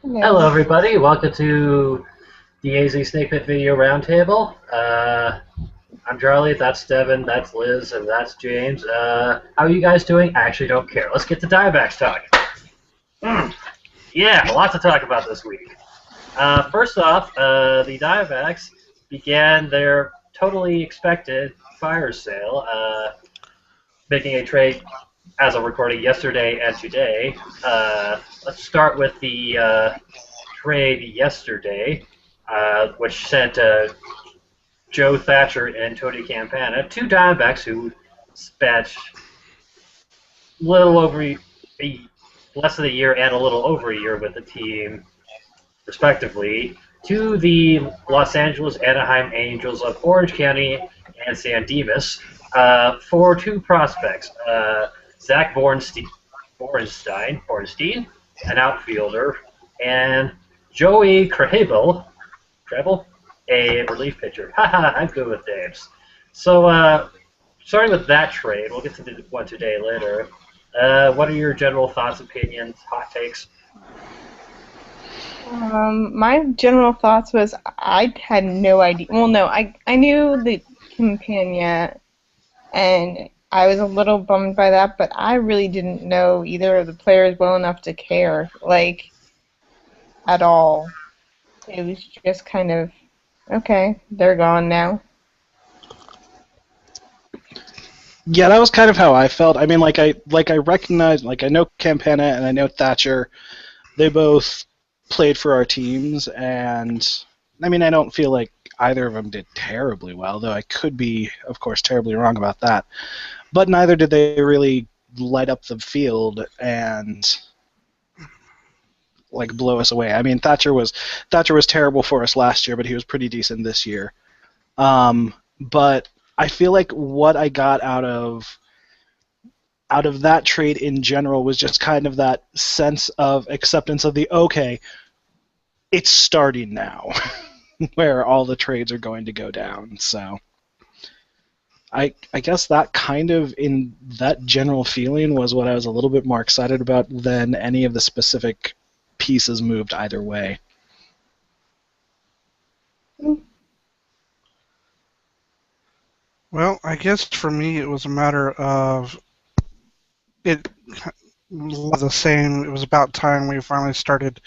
Hello. Hello, everybody. Welcome to the AZ Snakepit Video Roundtable. I'm Charlie. That's Devin. That's Liz, and that's James. How are you guys doing? I actually don't care. Let's get to Diamondbacks talk. Mm, yeah, a lot to talk about this week. First off, the Diamondbacks began their totally expected fire sale, making a trade as of recording yesterday and today. Let's start with the trade yesterday, which sent Joe Thatcher and Tony Campana, two Diamondbacks who spent little over less than a year and a little over a year with the team, respectively, to the Los Angeles Anaheim Angels of Orange County and San Dimas for two prospects, Zach Borenstein, an outfielder, and Joey Krehbill, a relief pitcher. Haha, I'm good with names. So, starting with that trade, we'll get to the one today later. What are your general thoughts, opinions, hot takes? My general thoughts was I had no idea. Well, no, I knew the Campania, and I was a little bummed by that, but I really didn't know either of the players well enough to care, like, at all. It was just kind of, okay, they're gone now. Yeah, that was kind of how I felt. I mean, like I recognize, like I know Campana and I know Thatcher. They both played for our teams, and I mean, I don't feel like either of them did terribly well, though I could be, of course, terribly wrong about that. But neither did they really light up the field and like blow us away. I mean, Thatcher was terrible for us last year, but he was pretty decent this year. But I feel like what I got out of that trade in general was just kind of that sense of acceptance of the okay, it's starting now, where all the trades are going to go down. So I guess that kind of in that general feeling was what I was a little bit more excited about than any of the specific pieces moved either way. Well, I guess for me it was a matter of it the same. It was about time we finally started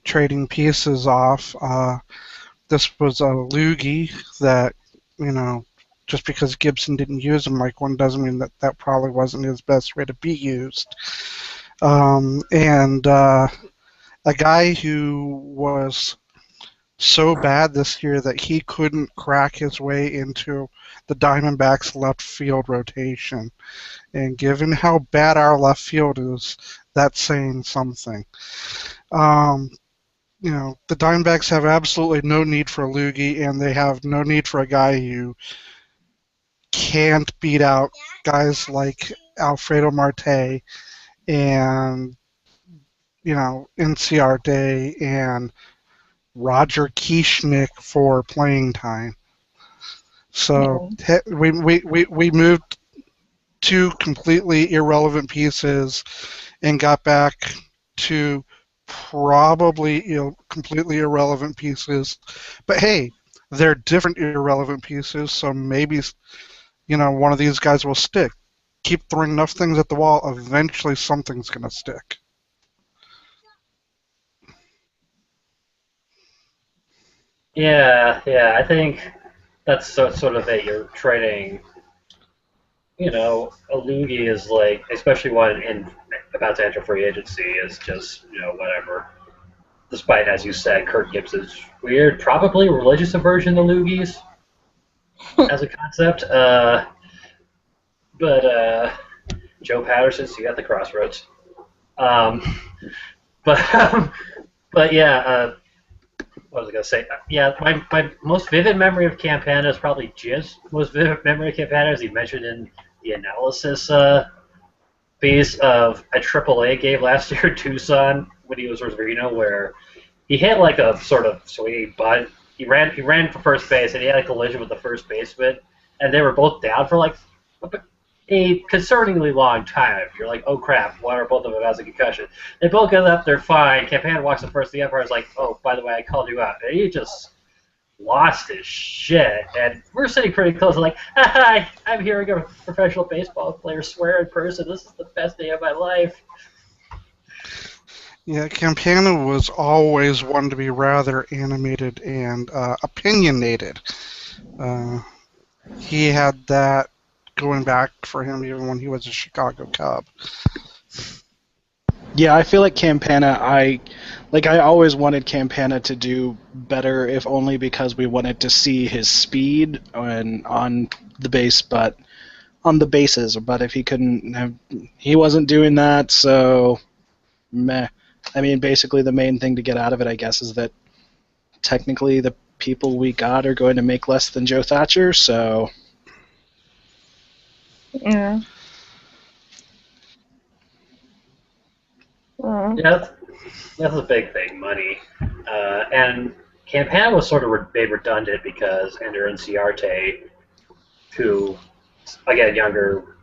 trading pieces off. This was a loogie that, you know, just because Gibson didn't use him like one doesn't mean that that probably wasn't his best way to be used. And a guy who was so bad this year that he couldn't crack his way into the Diamondbacks left field rotation. And given how bad our left field is, that's saying something. Um, the Diamondbacks have absolutely no need for a loogie, and they have no need for a guy who can't beat out guys like Alfredo Marte and, NCR Day and Roger Kieschnick for playing time. So Yeah. we moved two completely irrelevant pieces and got back to probably completely irrelevant pieces. But hey, they're different irrelevant pieces, so maybe one of these guys will stick. Keep throwing enough things at the wall, eventually something's going to stick. Yeah, I think that's sort of it. You're trading, a loogie is like, especially one in about to enter free agency, is just, whatever. Despite, as you said, Kirk Gibson's weird, probably religious aversion to loogies as a concept. But Joe Patterson's, you got the crossroads. Um, but but yeah, what was I gonna say? Yeah, my most vivid memory of Campana is probably Jim's most vivid memory of Campana, as he mentioned in the analysis piece of a AAA game last year in Tucson when he was with Reno, where he hit like a sort of swinging bunt. He ran for first base and he had a collision with the first baseman, and they were both down for like a concerningly long time. You're like, oh crap, one or both of them has a concussion. They both get up, they're fine. Campana walks up first, the umpire's like, oh, by the way, I called you out. And he just lost his shit. And we're sitting pretty close, like, hi, I'm hearing a professional baseball player swear in person. This is the best day of my life. Yeah, Campana was always one to be rather animated and opinionated. He had that going back for him even when he was a Chicago Cub. Yeah, I feel like Campana, I always wanted Campana to do better, if only because we wanted to see his speed on the base, but on the bases. But if he couldn't have, he wasn't doing that, so meh. I mean, basically the main thing to get out of it, I guess, is that technically the people we got are going to make less than Joe Thatcher, so... Yeah. Yeah, that's a big thing, money. And Campana was sort of made redundant because Ender Inciarte, who, again, younger,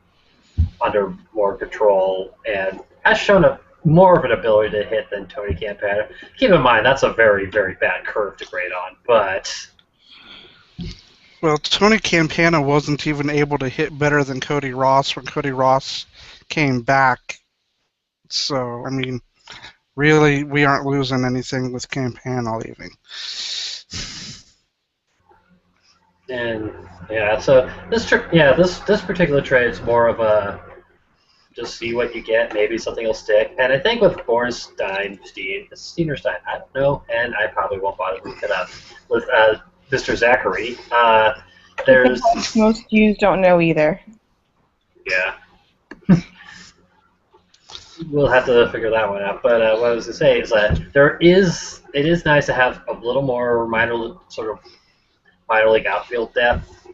under more control, and has shown more of an ability to hit than Tony Campana. Keep in mind, that's a very, very bad curve to grade on, but... Well, Tony Campana wasn't even able to hit better than Cody Ross when Cody Ross came back. So, I mean, really, we aren't losing anything with Campana leaving. And, yeah, so this particular trade is more of a just see what you get, maybe something will stick. And I think with Bornstein, I don't know, and I probably won't bother to look it up, with Mr. Zachary, there's... Most Jews don't know either. Yeah. We'll have to figure that one out. But what I was going to say is that it is nice to have a little more minor league outfield depth,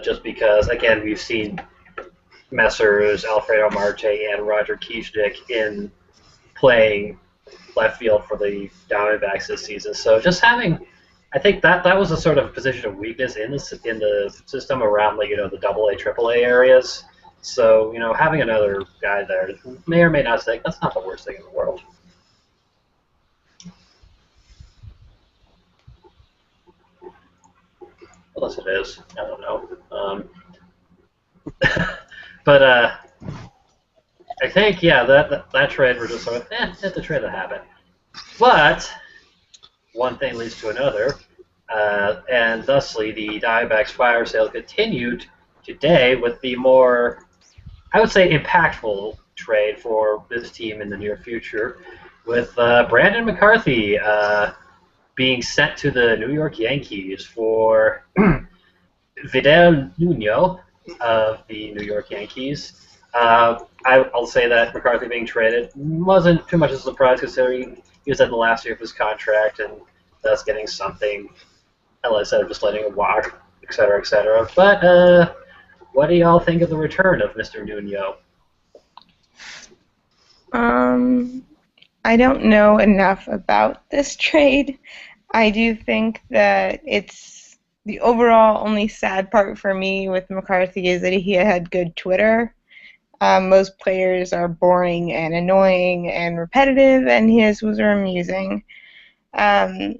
just because, again, we've seen Messrs. Alfredo Marte and Roger Kieschnick in playing left field for the Diamondbacks this season. So just having, I think that was a sort of position of weakness in the system around the AA, AAA areas. So having another guy there may or may not stick. That's not the worst thing in the world. Unless it is, I don't know. But I think that trade we're just sort of it's the trade that happened. But one thing leads to another, and thusly the Diamondbacks fire sale continued today with the more, I would say, impactful trade for this team in the near future, with Brandon McCarthy being sent to the New York Yankees for Vidal Nuno of the New York Yankees. I'll say that McCarthy being traded wasn't too much of a surprise, considering he was at the last year of his contract and thus getting something, instead of just letting him walk, et cetera, et cetera. But what do y'all think of the return of Mr. Nuno? I don't know enough about this trade. I do think that it's the overall only sad part for me with McCarthy is that he had good Twitter. Most players are boring and annoying and repetitive, and his was amusing. I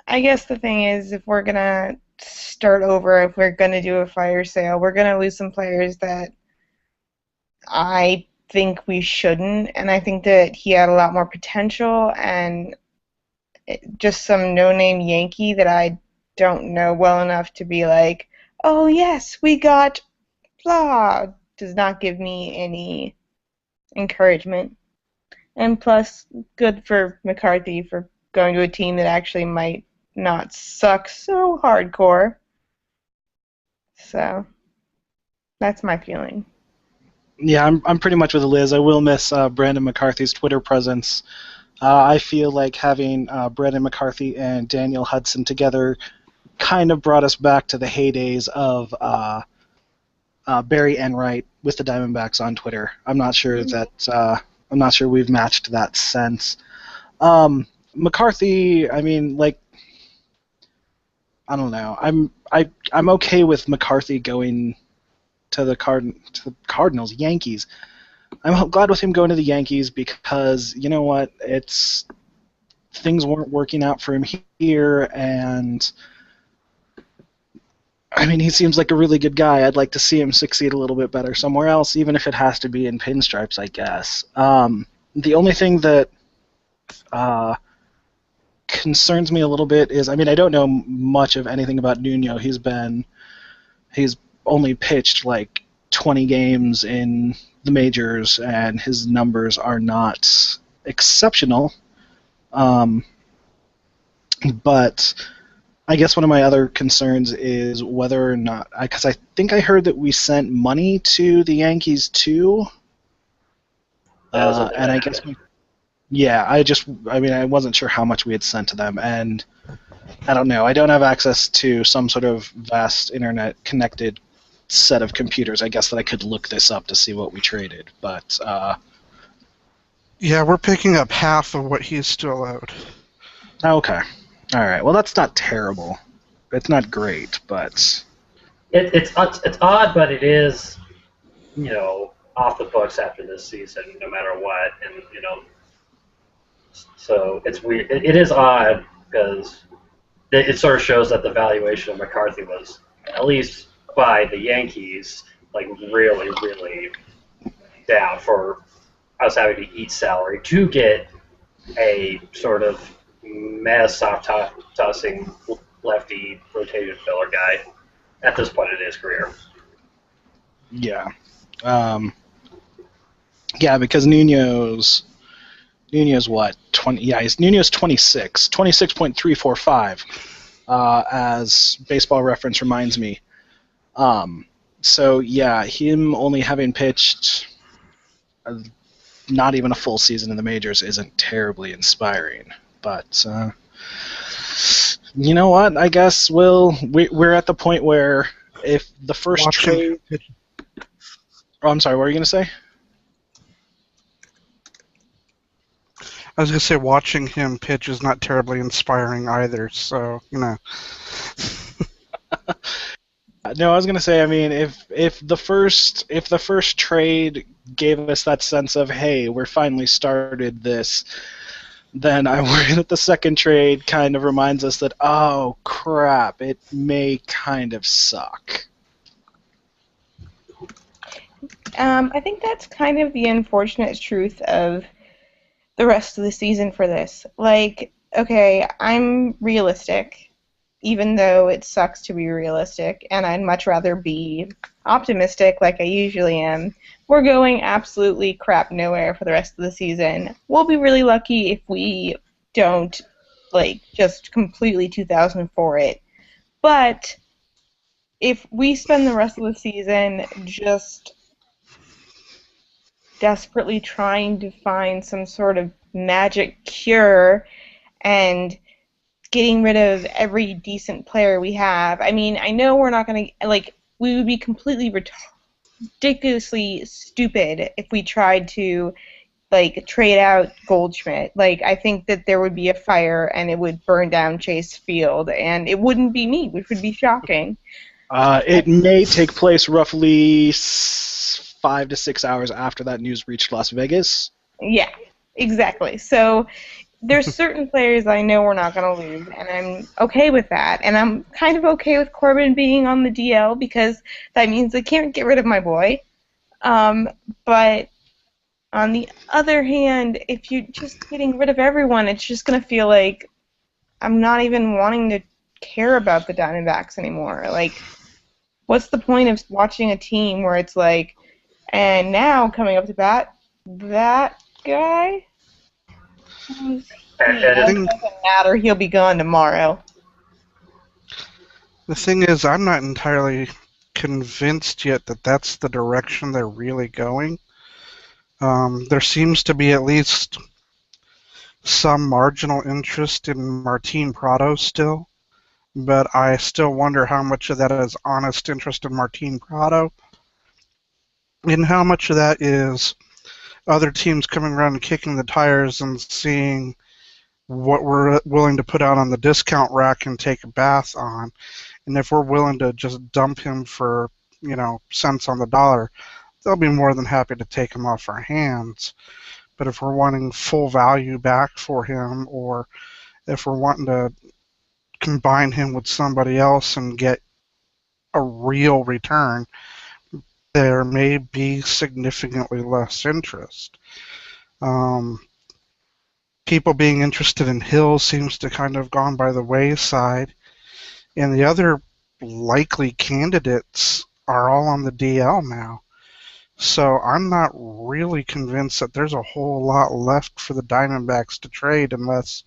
guess the thing is, if we're going to start over, if we're going to do a fire sale, we're going to lose some players that I think we shouldn't, and I think that he had a lot more potential, and just some no-name Yankee that I don't know well enough to be like, oh yes, we got blah, does not give me any encouragement. And plus, good for McCarthy for going to a team that actually might not suck so hardcore. So, that's my feeling. Yeah, I'm pretty much with Liz. I will miss Brandon McCarthy's Twitter presence. I feel like having Brandon McCarthy and Daniel Hudson together kind of brought us back to the heydays of Barry Enright with the Diamondbacks on Twitter. I'm not sure we've matched that since. McCarthy, I mean, like, I don't know. I'm okay with McCarthy going to the Cardinals, Yankees. I'm glad with him going to the Yankees because you know what, things weren't working out for him here, and I mean, he seems like a really good guy. I'd like to see him succeed a little bit better somewhere else, even if it has to be in pinstripes, I guess. The only thing that concerns me a little bit is, I mean, I don't know much of anything about Nuno. He's only pitched like 20 games in the majors, and his numbers are not exceptional. But I guess one of my other concerns is whether or not, because I think I heard that we sent money to the Yankees too, and I guess I wasn't sure how much we had sent to them, and I don't know. I don't have access to some sort of vast internet-connected set of computers. I guess that I could look this up to see what we traded, but yeah, we're picking up half of what he's still owed. Okay. All right. Well, that's not terrible. It's not great, but It's odd, but it is, off the books after this season, no matter what, and so it's weird. It is odd because it sort of shows that the valuation of McCarthy was, at least by the Yankees, like really, really down for us having to eat salary to get a sort of soft tossing lefty rotation filler guy at this point in his career. yeah. Yeah, because Nuno's what? 20? Yeah, Nuno's 26.345, as Baseball Reference reminds me. So yeah, him only having pitched not even a full season in the majors isn't terribly inspiring. But you know what? I guess we're at the point where if the first trade. Oh, I'm sorry. What were you going to say? I was going to say watching him pitch is not terribly inspiring either, so, No, I was going to say, I mean, if the first trade gave us that sense of, hey, we're finally started this, then I worry that the second trade kind of reminds us that, oh, crap, it may kind of suck. I think that's kind of the unfortunate truth of the rest of the season for this. Like, okay, I'm realistic, even though it sucks to be realistic, and I'd much rather be optimistic like I usually am. We're going absolutely crap nowhere for the rest of the season. We'll be really lucky if we don't, just completely 2004 it. But if we spend the rest of the season just desperately trying to find some sort of magic cure and getting rid of every decent player we have. I mean, I know we're not going to, we would be completely ridiculously stupid if we tried to, trade out Goldschmidt. I think that there would be a fire and it would burn down Chase Field, and it wouldn't be me, which would be shocking. It may take place roughly 5 to 6 hours after that news reached Las Vegas. Yeah, exactly. So there's certain players I know we're not going to lose, and I'm okay with that. And I'm kind of okay with Corbin being on the DL because that means they can't get rid of my boy. But on the other hand, if you're just getting rid of everyone, it's just going to feel like I'm not even wanting to care about the Diamondbacks anymore. What's the point of watching a team where it's and now coming up to bat, that guy? It doesn't matter. He'll be gone tomorrow. The thing is, I'm not entirely convinced yet that that's the direction they're really going. There seems to be at least some marginal interest in Martin Prado still, but I still wonder how much of that is honest interest in Martin Prado, and how much of that is other teams coming around and kicking the tires and seeing what we're willing to put out on the discount rack and take a bath on, and if we're willing to just dump him for cents on the dollar, they'll be more than happy to take him off our hands. But if we're wanting full value back for him, or if we're wanting to combine him with somebody else and get a real return, there may be significantly less interest. People being interested in Hill seems to kind of gone by the wayside, and the other likely candidates are all on the DL now. So I'm not really convinced that there's a whole lot left for the Diamondbacks to trade unless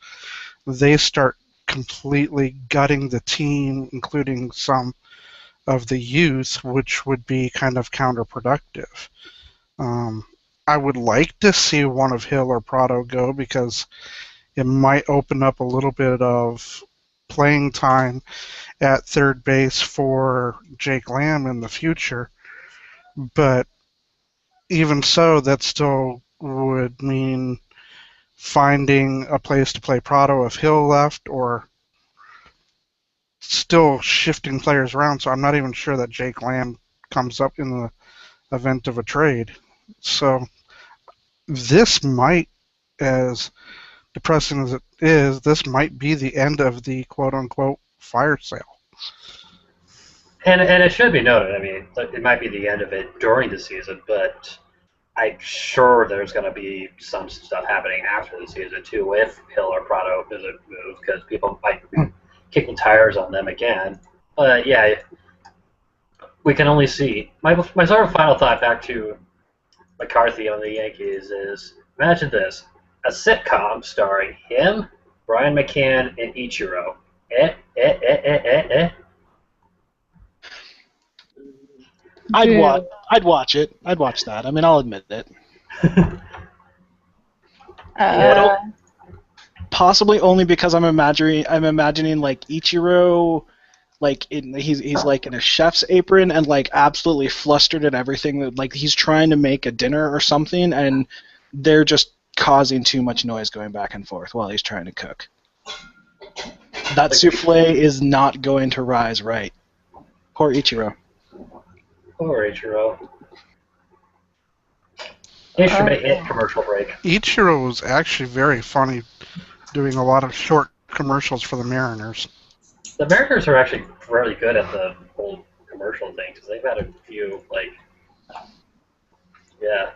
they start completely gutting the team, including some of the youth, which would be kind of counterproductive. I would like to see one of Hill or Prado go because it might open up a little bit of playing time at third base for Jake Lamb in the future. But even so, that still would mean finding a place to play Prado if Hill left, or still shifting players around. So I'm not even sure that Jake Lamb comes up in the event of a trade. So this might, as depressing as it is, this might be the end of the quote-unquote fire sale. And it should be noted, I mean, it might be the end of it during the season, but I'm sure there's going to be some stuff happening after the season, too, if Hill or Prado doesn't move, because people might be kicking tires on them again. But, yeah, we can only see. My sort of final thought back to McCarthy on the Yankees is, imagine this, a sitcom starring him, Brian McCann, and Ichiro. I'd watch it. I'd watch that. I mean, I'll admit it. Possibly only because I'm imagining like Ichiro, like he's like in a chef's apron and like absolutely flustered at everything, that like he's trying to make a dinner or something, and they're just causing too much noise going back and forth while he's trying to cook. That souffle is not going to rise right. Poor Ichiro. Poor Ichiro. They should make it commercial break. Ichiro was actually very funny, doing a lot of short commercials for the Mariners. The Mariners are actually really good at the whole commercial thing, because they've had a few, like, yeah.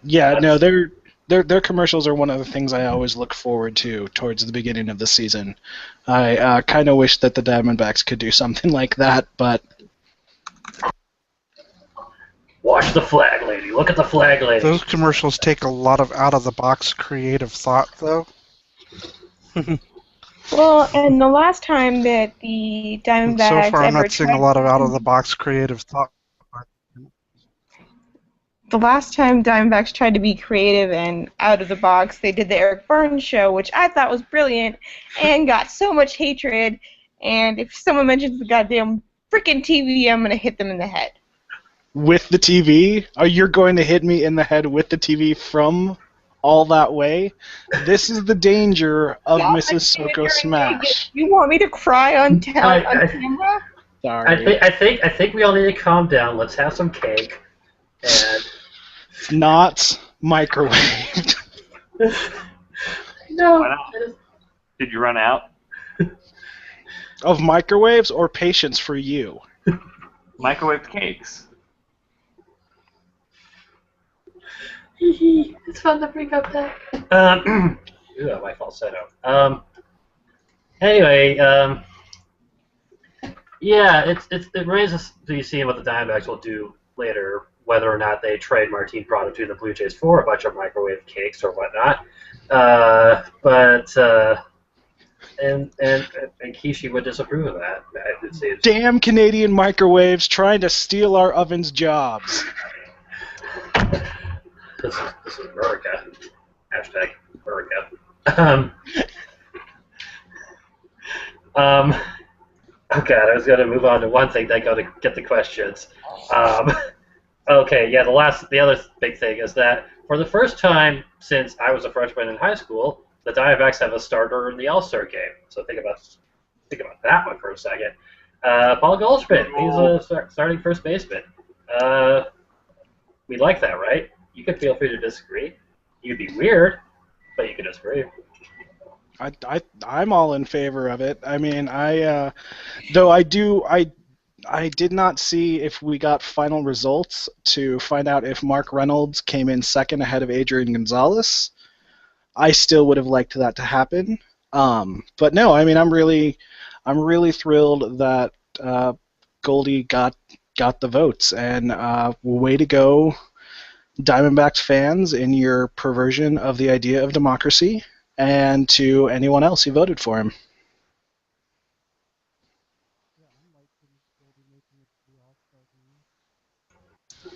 Yeah, no, their commercials are one of the things I always look forward to towards the beginning of the season. I kind of wish that the Diamondbacks could do something like that, but... Watch the flag lady. Look at the flag lady. Those commercials take a lot of out-of-the-box creative thought, though. Well, and the last time that the Diamondbacks so far, I'm ever not seeing a lot of out-of-the-box creative thought. The last time Diamondbacks tried to be creative and out of the box, they did the Eric Burns show, which I thought was brilliant and got so much hatred. And if someone mentions the goddamn freaking TV, I'm going to hit them in the head. With the TV? Are you going to hit me in the head with the TV from all that way? This is the danger of Mrs. Soko Smash. You want me to cry on camera? Sorry. I think we all need to calm down. Let's have some cake. And it's not microwaved. No. Why not? Did you run out? Of microwaves or patience for you? Microwave cakes. It's fun to bring up that. Ooh, my falsetto. Anyway, yeah, it raises to be seen what the Diamondbacks will do later, whether or not they trade Martin Prado to the Blue Jays for a bunch of microwave cakes or whatnot. And Kishi would disapprove of that. It seems. Damn Canadian microwaves trying to steal our ovens' jobs. This is America. Hashtag America. Oh god, I was going to move on to one thing, then go to get the questions. Okay, yeah, the other big thing is that for the first time since I was a freshman in high school, the Diamondbacks have a starter in the All-Star game. So think about that one for a second. Paul Goldschmidt. He's a starting first baseman. We like that, right? You can feel free to disagree. You'd be weird, but you can disagree. I'm all in favor of it. I mean, though I did not see if we got final results to find out if Mark Reynolds came in second ahead of Adrian Gonzalez. I still would have liked that to happen. But no, I mean, I'm really thrilled that Goldie got the votes, and way to go, Diamondbacks fans, in your perversion of the idea of democracy, and to anyone else who voted for him.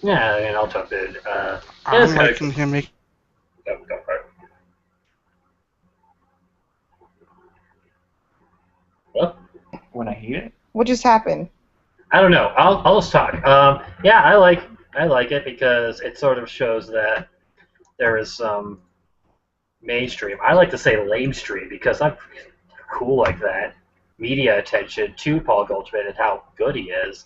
Yeah, and I'll jump in. I'm liking him. Go for it. What? When I hate it? What just happened? I don't know. I'll just talk. Yeah, I like it because it sort of shows that there is some mainstream. I like to say lamestream because I'm cool like that. Media attention to Paul Goldschmidt and how good he is.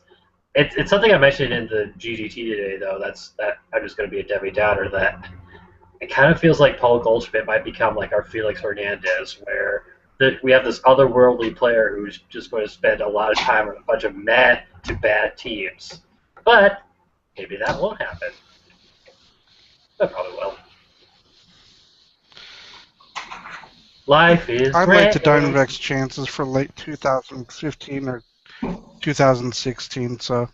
It's something I mentioned in the GGT today, though. That I'm just going to be a Debbie Downer. That it kind of feels like Paul Goldschmidt might become like our Felix Hernandez, where we have this otherworldly player who's just going to spend a lot of time on a bunch of mad to bad teams. But maybe that won't happen. That probably will. Life is I great. like the Diamondbacks' chances for late 2015 or 2016. So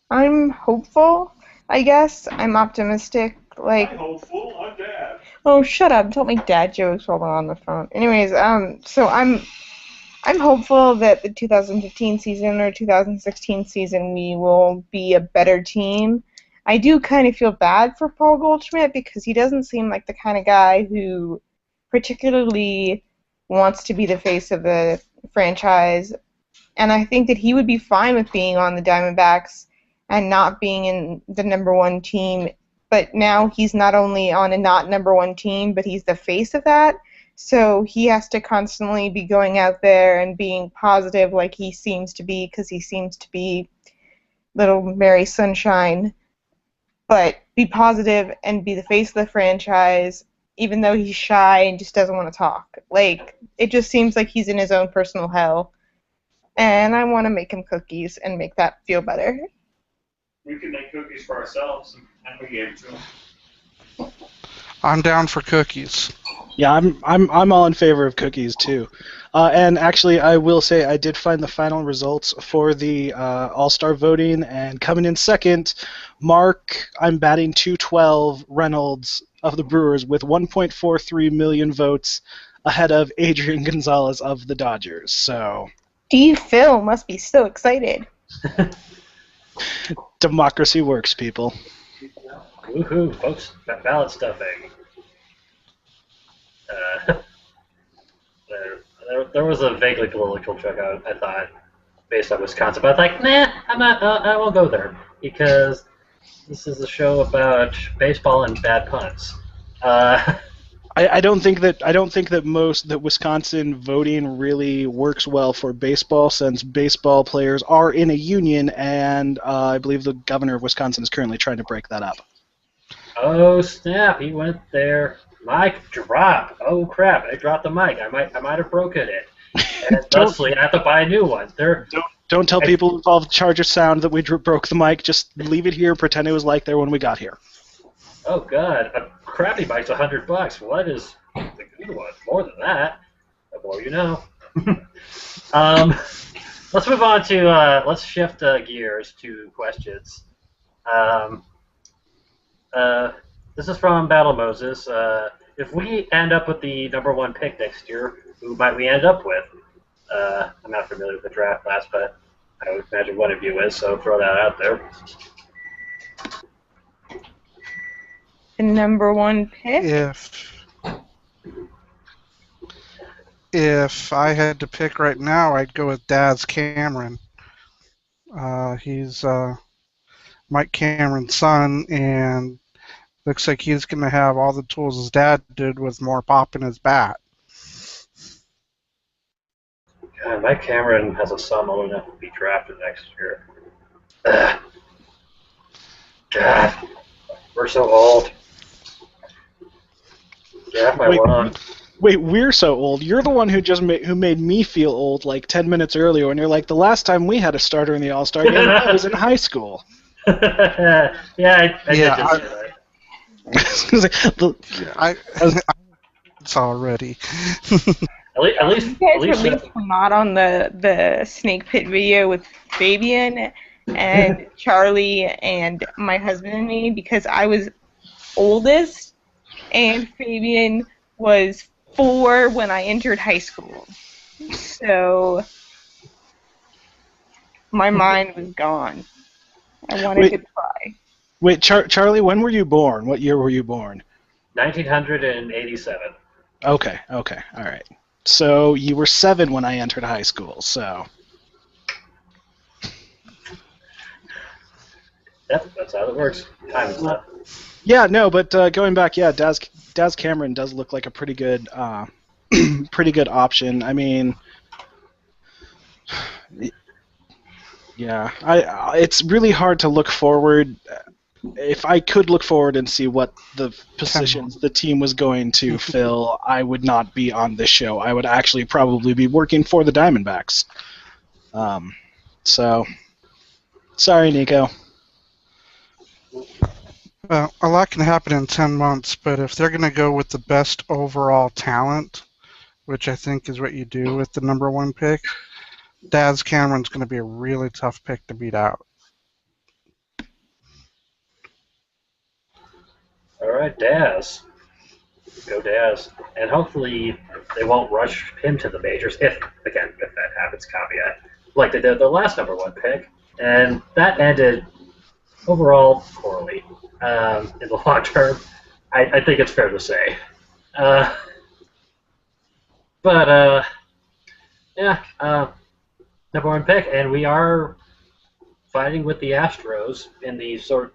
I'm hopeful, I guess. I'm optimistic. Like, I'm hopeful. I'm dad. oh, shut up! Don't make dad jokes while we're on the phone. Anyways, so I'm hopeful that the 2015 season or 2016 season we will be a better team. I do kind of feel bad for Paul Goldschmidt because he doesn't seem like the kind of guy who particularly wants to be the face of the franchise. And I think that he would be fine with being on the Diamondbacks and not being in the number one team. But now he's not only on a not number one team, but he's the face of that. So he has to constantly be going out there and being positive like he seems to be, because he seems to be little Mary Sunshine. But be positive and be the face of the franchise, even though he's shy and just doesn't want to talk. Like, it just seems like he's in his own personal hell. And I want to make him cookies and make that feel better. We can make cookies for ourselves and we gave it to them. I'm down for cookies. Yeah, I'm all in favor of cookies too. And actually, I will say I did find the final results for the All-Star voting, and coming in second, Mark, I'm batting 212, Reynolds of the Brewers with 1.43 million votes ahead of Adrian Gonzalez of the Dodgers. So Phil must be so excited. democracy works, people. Woohoo, folks! Ballot stuffing. There was a vaguely political joke I thought based on Wisconsin, but I was like, nah, I'm not. I won't go there because this is a show about baseball and bad puns. I don't think that Wisconsin voting really works well for baseball, since baseball players are in a union, and I believe the governor of Wisconsin is currently trying to break that up. Oh snap! He went there. Mic drop. Oh crap! I dropped the mic. I might have broken it. And thusly, I have to buy a new one. Don't tell people involved with Charger Sound that we broke the mic. Just leave it here. Pretend it was like there when we got here. Oh god, a crappy mic's $100. What is the good one? More than that. The more you know. Let's move on to let's shift gears to questions. This is from Battle Moses. If we end up with the number one pick next year, who might we end up with? I'm not familiar with the draft class, but I would imagine one of you is, so throw that out there. The number one pick? If I had to pick right now, I'd go with Dad's Cameron. He's Mike Cameron's son, and looks like he's going to have all the tools his dad did with more pop in his bat. God, Mike Cameron has a son old enough to be drafted next year. Ugh. God, we're so old. Get off my Wait, lawn. wait, we're so old. You're the one who made me feel old like 10 minutes earlier when you're like, the last time we had a starter in the All-Star game, I was in high school. Yeah, I did just say that. It's already. At least, You guys at least, released a mod on the Snakepit video with Fabian and Charlie and my husband and me because I was oldest and Fabian was 4 when I entered high school. So my mind was gone. I wanted to cry. Wait, Charlie, when were you born? What year were you born? 1987. Okay, all right. So you were 7 when I entered high school, so... Yep, that's how it works. Time and stuff. Yeah, no, but going back, yeah, Daz Cameron does look like a pretty good option. I mean, yeah, it's really hard to look forward. If I could look forward and see what the positions the team was going to fill, I would not be on this show. I would actually probably be working for the Diamondbacks. So, sorry, Nico. Well, a lot can happen in 10 months, but if they're going to go with the best overall talent, which I think is what you do with the number 1 pick, Daz Cameron's going to be a really tough pick to beat out. All right, Daz. Go Daz. And hopefully they won't rush him to the majors, if that happens, caveat, like they did the last number 1 pick. And that ended overall poorly in the long term. I think it's fair to say. Number 1 pick, and we are fighting with the Astros in the sort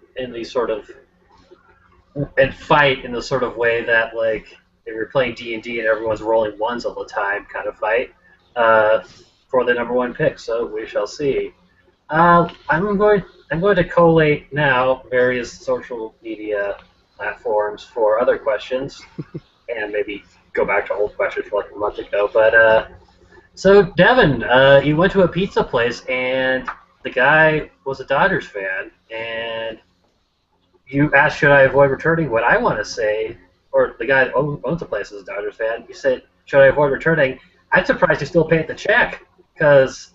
of way that like if you're playing D&D and everyone's rolling ones all the time kind of fight for the number 1 pick. So we shall see. I'm going to collate now various social media platforms for other questions, and maybe go back to old questions from like a month ago. But so Devin, you went to a pizza place, and the guy was a Dodgers fan, and you asked, should I avoid returning? What I want to say, or the guy that owns the place is a Dodgers fan, you said, should I avoid returning? I'm surprised you still paid the check, because...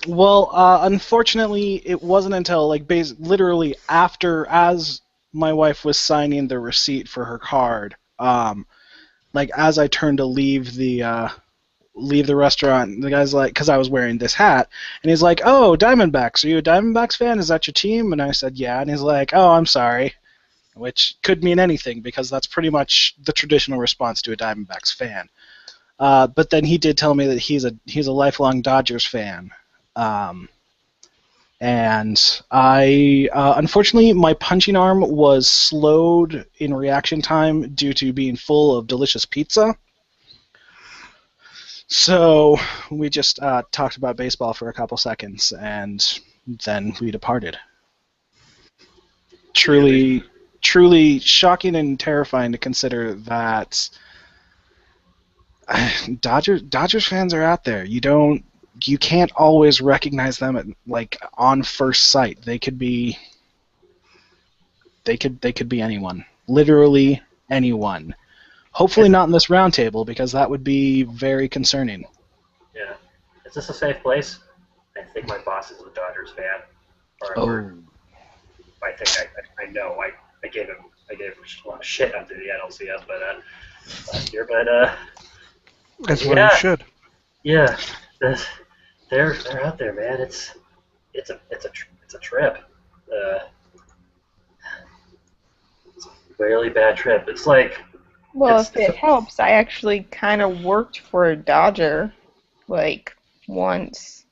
Well, unfortunately, it wasn't until literally after, as my wife was signing the receipt for her card, as I turned to leave the restaurant, the guy's like, because I was wearing this hat, and he's like, "Oh, Diamondbacks, are you a Diamondbacks fan? Is that your team?" And I said, "Yeah," and he's like, "Oh, I'm sorry," which could mean anything because that's pretty much the traditional response to a Diamondbacks fan. But then he did tell me that he's a lifelong Dodgers fan. And I, unfortunately, my punching arm was slowed in reaction time due to being full of delicious pizza. So we just talked about baseball for a couple seconds, and then we departed. Truly shocking and terrifying to consider that Dodgers fans are out there. You can't always recognize them on first sight. They could be anyone. Literally anyone. Hopefully not in this roundtable, because that would be very concerning. Yeah. Is this a safe place? I think my boss is a Dodgers fan. I think I know. I gave him a lot of shit after the NLCS, last year. But That's what you should. Yeah. They're out there, man. It's a trip. It's a really bad trip. It's like. Well, if it helps, I actually kind of worked for a Dodger, once.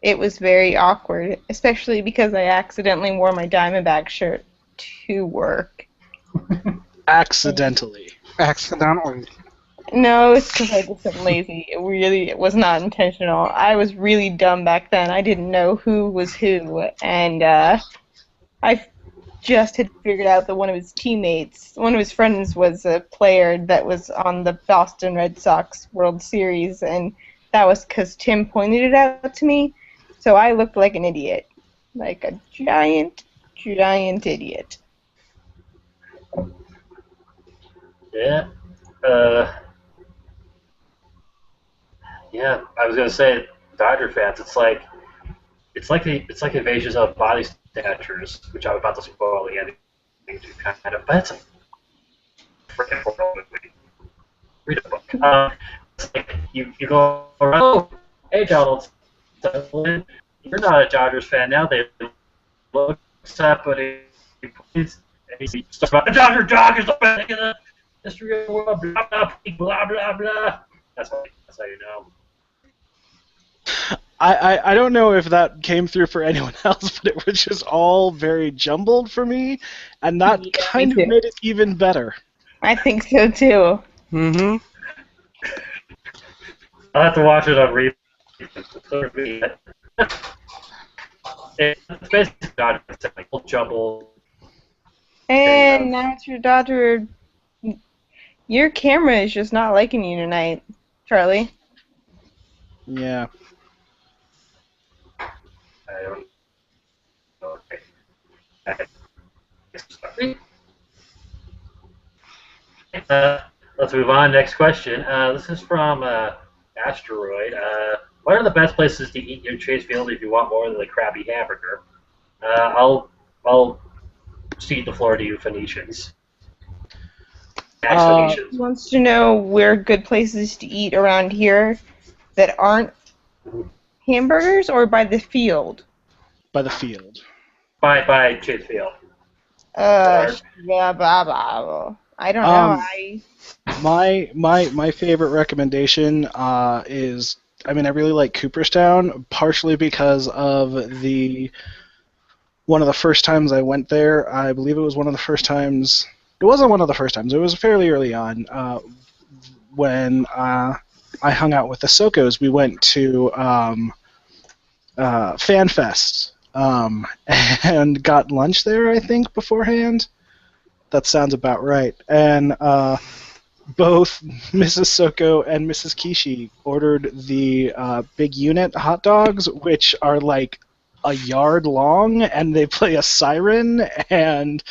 It was very awkward, especially because I accidentally wore my Diamondback shirt to work. Accidentally. No, it's because I just am lazy. It was not intentional. I was really dumb back then. I didn't know who was who, and I just had figured out that one of his friends was a player that was on the Boston Red Sox World Series, and that was because Tim pointed it out to me. So I looked like an idiot, like a giant, giant idiot. Yeah. Yeah. I was gonna say, Dodger fans. It's like Invasions of Body Snatchers, which I'm about to spoil the ending to kind of. But it's a freaking horrible movie. Read a book. It's like you go around. Oh, hey Donald, Sutherland, you're not a Dodgers fan now. They look up, but he points and he starts about the Dodgers are back in the history of the world. Blah blah blah blah blah. That's how you know. I don't know if that came through for anyone else, but it was just all very jumbled for me, and that Yeah, kind me of too. made it even better. I think so too. Mm-hmm. I'll have to watch it on replay. It's basically Dodgers, like whole jumble. And now it's your daughter. Your camera is just not liking you tonight, Charlie. Yeah. I don't know. Let's move on. Next question. This is from Asteroid. What are the best places to eat in Chase Field if you want more than a crappy hamburger? I'll cede the floor to you, Phoenicians. Next, Uh, He Phoenicians. wants to know where good places to eat around here that aren't hamburgers or by the field. by the field. By Chase Field. Yeah, blah, blah, blah. I don't know. My favorite recommendation is, I mean, I really like Cooperstown, partially because of one of the first times I went there. I believe it was one of the first times. It wasn't one of the first times. It was fairly early on when I hung out with the Sokos. We went to FanFest and got lunch there, I think, beforehand. That sounds about right. And both Mrs. Soko and Mrs. Kishi ordered the big unit hot dogs, which are like a yard long, and they play a siren, and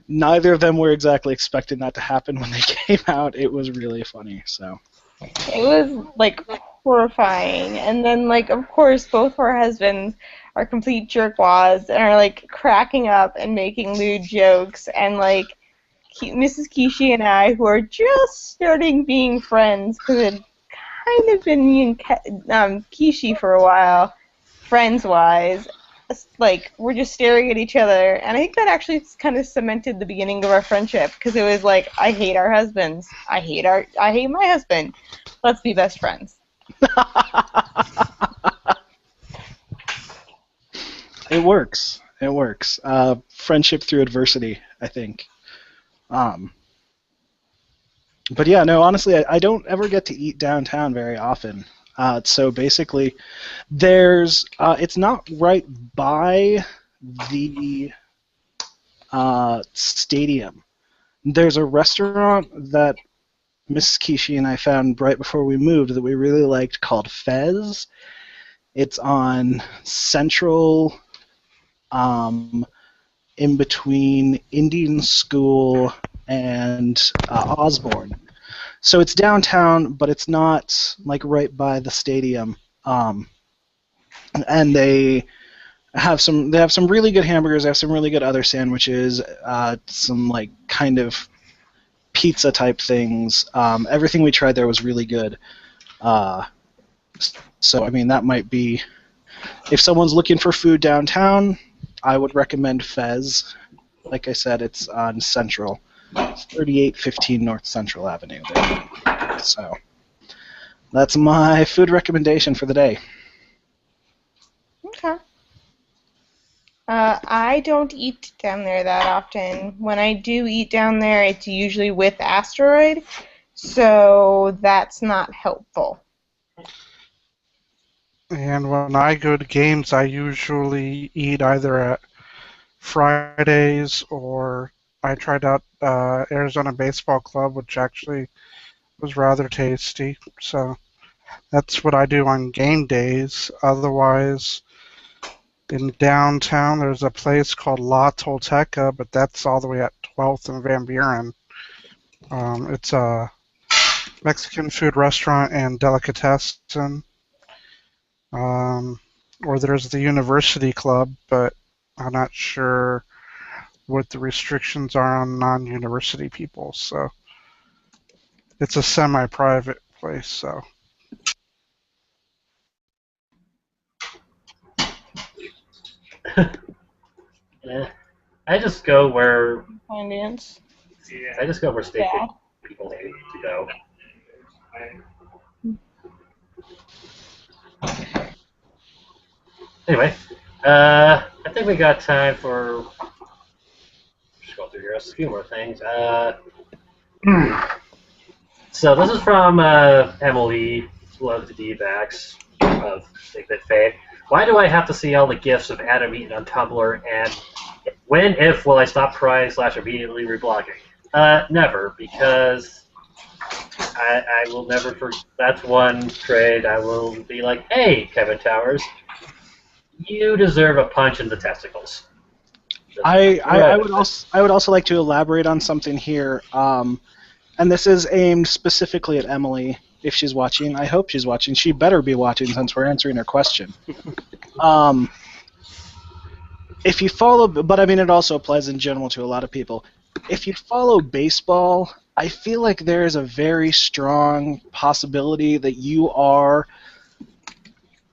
neither of them were exactly expecting that to happen when they came out. It was really funny. So It was like horrifying. And then, like, of course, both our husbands are complete jerkwads and are like cracking up and making lewd jokes. And like Mrs. Kishi and I, who are just starting being friends because it kind of been me and Kishi for a while, friends-wise. Like, we're just staring at each other, and I think that actually kind of cemented the beginning of our friendship because it was like, I hate our husbands, I hate my husband. Let's be best friends. it works. It works. Friendship through adversity, I think. But yeah, no, honestly, I don't ever get to eat downtown very often. So basically, it's not right by the stadium. There's a restaurant that Miss Kishi and I found right before we moved that we really liked called Fez. It's on Central, in between Indian School and Osborne. So it's downtown, but it's not like right by the stadium. And they have some really good hamburgers. They have some really good other sandwiches. Some like kind of pizza type things. Everything we tried there was really good. So I mean that might be, if someone's looking for food downtown, I would recommend Fez. Like I said, it's on Central. 3815 North Central Avenue there. So that's my food recommendation for the day. Okay. I don't eat down there that often. When I do eat down there, it's usually with Asteroid. So that's not helpful. And when I go to games, I usually eat either at Fridays or I tried out Arizona Baseball Club, which actually was rather tasty. So that's what I do on game days. Otherwise, in downtown, there's a place called La Tolteca, but that's all the way at 12th and Van Buren. It's a Mexican food restaurant and delicatessen. Or there's the University Club, but I'm not sure what the restrictions are on non-university people. So it's a semi-private place. So I just go where Indians. I just go where Snakepit Yeah. people hate to go. Anyway, I think we got time for just go through here a few more things. So this is from Emily, Love the D-backs of Snakepit Faye. Why do I have to see all the gifs of Adam eating on Tumblr, and when, if, will I stop crying / immediately reblogging? Never, because I will never forget. That's one trade I will be like, hey, Kevin Towers, you deserve a punch in the testicles. I would also like to elaborate on something here, and this is aimed specifically at Emily. If she's watching, I hope she's watching. She better be watching since we're answering her question. If you follow, but I mean it also applies in general to a lot of people. If you follow baseball, I feel like there is a very strong possibility that you are,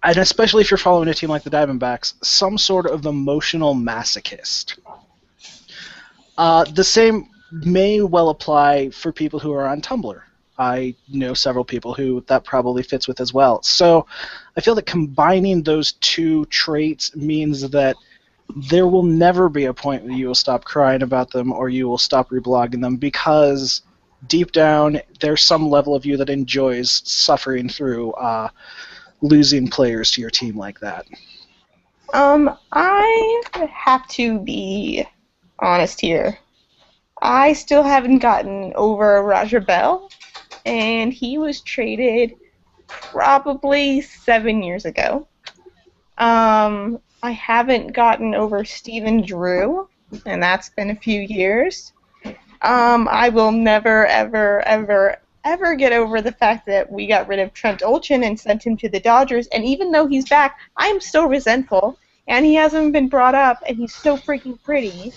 and especially if you're following a team like the Diamondbacks, some sort of emotional masochist. The same may well apply for people who are on Tumblr. I know several people who that probably fits with as well. So I feel that combining those two traits means that there will never be a point where you will stop crying about them or you will stop reblogging them, because deep down there's some level of you that enjoys suffering through losing players to your team like that. I have to be honest here. I still haven't gotten over Roger Bell, and he was traded probably 7 years ago. I haven't gotten over Stephen Drew, and that's been a few years. I will never, ever, ever, ever get over the fact that we got rid of Trent Olchin and sent him to the Dodgers, and even though he's back, I'm still resentful, and he hasn't been brought up, and he's so freaking pretty.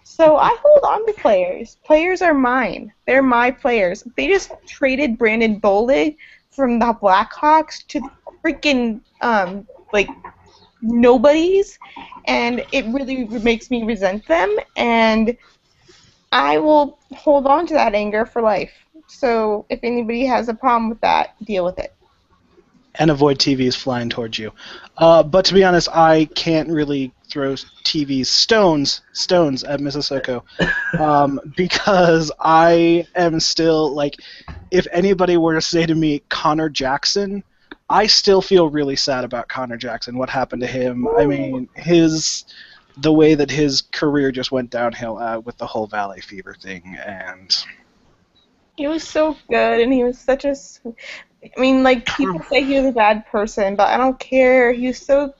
So I hold on to players. Players are mine. They're my players. They just traded Brandon Bollig from the Blackhawks to freaking, like, nobodies, and it really makes me resent them, and I will hold on to that anger for life. So if anybody has a problem with that, deal with it. And avoid TVs flying towards you. But to be honest, I can't really throw TV stones at Mrs. Soko, because I am still, like, if anybody were to say to me, Connor Jackson, I still feel really sad about Connor Jackson, what happened to him. I mean, the way that his career just went downhill with the whole Valley Fever thing, and... He was so good, and he was such a... I mean, like, people say he was a bad person, but I don't care. He was so...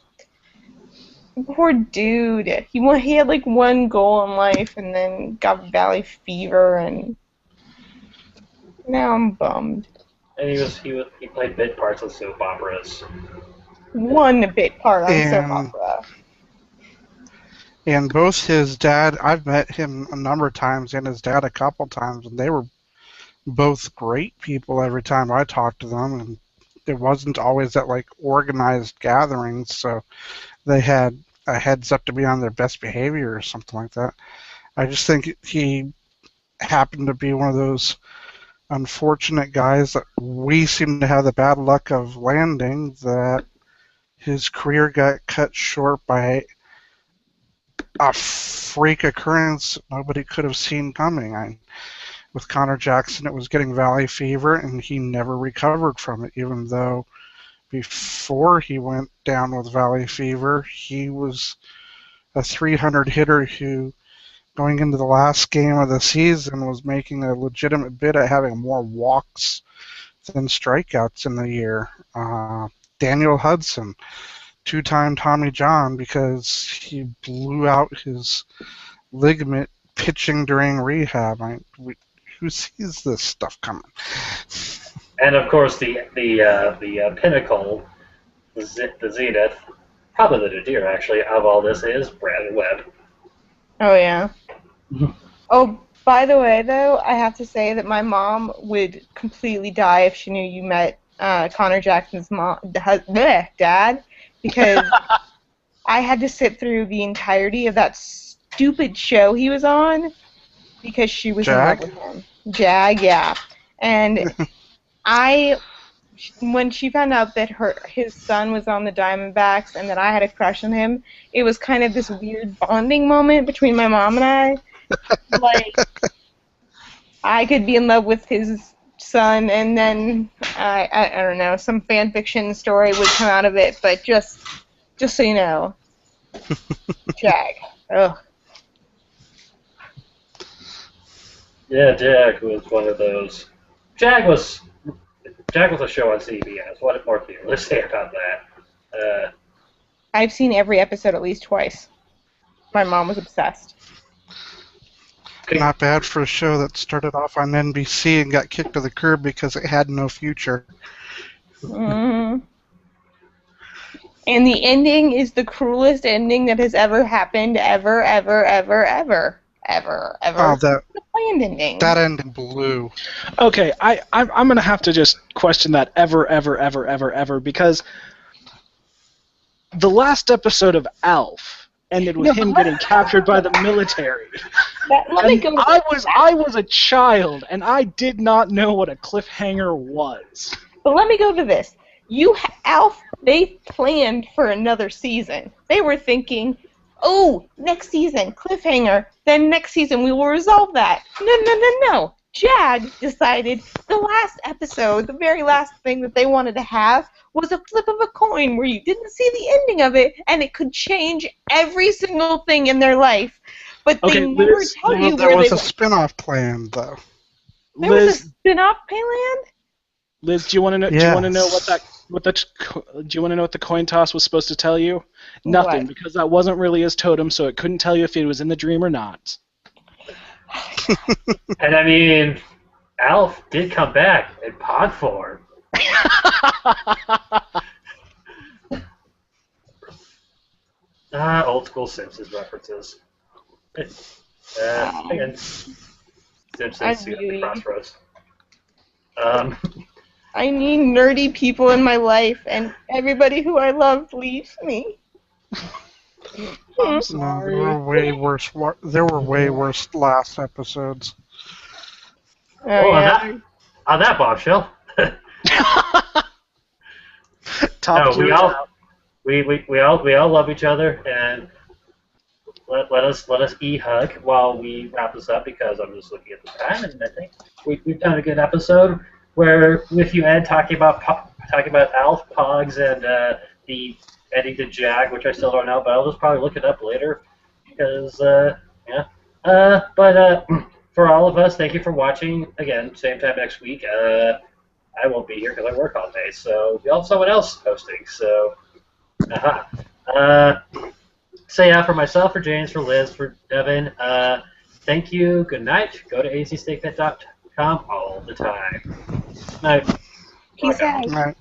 Poor dude. He had, like, one goal in life, and then got Valley Fever, and... Now I'm bummed. And he played bit parts on soap operas. One bit part on soap opera. And both his dad, I've met him a number of times, and his dad a couple times, and they were both great people every time I talked to them, and it wasn't always at, like, organized gatherings, so they had a heads up to be on their best behavior or something like that. I just think he happened to be one of those unfortunate guys that we seem to have the bad luck of landing, that his career got cut short by a freak occurrence nobody could have seen coming. with Connor Jackson, it was getting valley fever, and he never recovered from it, even though before he went down with valley fever, he was a 300 hitter who, going into the last game of the season, was making a legitimate bid at having more walks than strikeouts in the year. Daniel Hudson, two-time Tommy John, because he blew out his ligament pitching during rehab. Who sees this stuff coming? And of course, the pinnacle, the zenith, probably the nadir actually of all this is Brandon Webb. Oh, yeah. Oh, by the way, though, I have to say that my mom would completely die if she knew you met Connor Jackson's dad, because I had to sit through the entirety of that stupid show he was on because she was in love with him. Jag, yeah. And when she found out that his son was on the Diamondbacks and that I had a crush on him, it was kind of this weird bonding moment between my mom and I. Like, I could be in love with his son, and then I don't know, some fan fiction story would come out of it. But just so you know, Jag. Ugh. Yeah, Jag was one of those. Jag was a show on CBS. What more can you say about that? I've seen every episode at least twice. My mom was obsessed. Not bad for a show that started off on NBC and got kicked to the curb because it had no future. Mm-hmm. And the ending is the cruelest ending that has ever happened, ever. Oh, the planned ending. That ending blew. Okay, I'm going to have to just question that ever, because the last episode of Alf ended with him getting captured by the military. I was a child, and I did not know what a cliffhanger was. But let me go to this. Alf, they planned for another season. They were thinking, oh, next season, cliffhanger, then next season we will resolve that. No. Jag decided the last episode, the very last thing that they wanted to have, was a flip of a coin where you didn't see the ending of it, and it could change every single thing in their life. But they never tell you where there was a spin-off plan, though. There was a spin-off plan? Liz, do you want to know? Yes. Do you want to know do you want to know what the coin toss was supposed to tell you? Nothing, because that wasn't really his totem, so it couldn't tell you if he was in the dream or not. And I mean, Alf did come back in pod form. Old school Simpsons references. Again, Simpsons at the crossroads. I need nerdy people in my life, and everybody who I love leaves me. I'm sorry. There were way worse last episodes. On that bombshell. We all love each other, and let us e-hug while we wrap this up, because I'm just looking at the time, and I think we've done a good episode where, with you, Ed, talking about Alf, Pogs, and the ending to Jag, which I still don't know, but I'll just probably look it up later, because for all of us, thank you for watching. Again, same time next week. I won't be here because I work all day, so we'll have someone else hosting. So, so yeah, for myself, for James, for Liz, for Devin, thank you. Good night. Go to azsnakepit.com all the time. Night. Peace out. All right.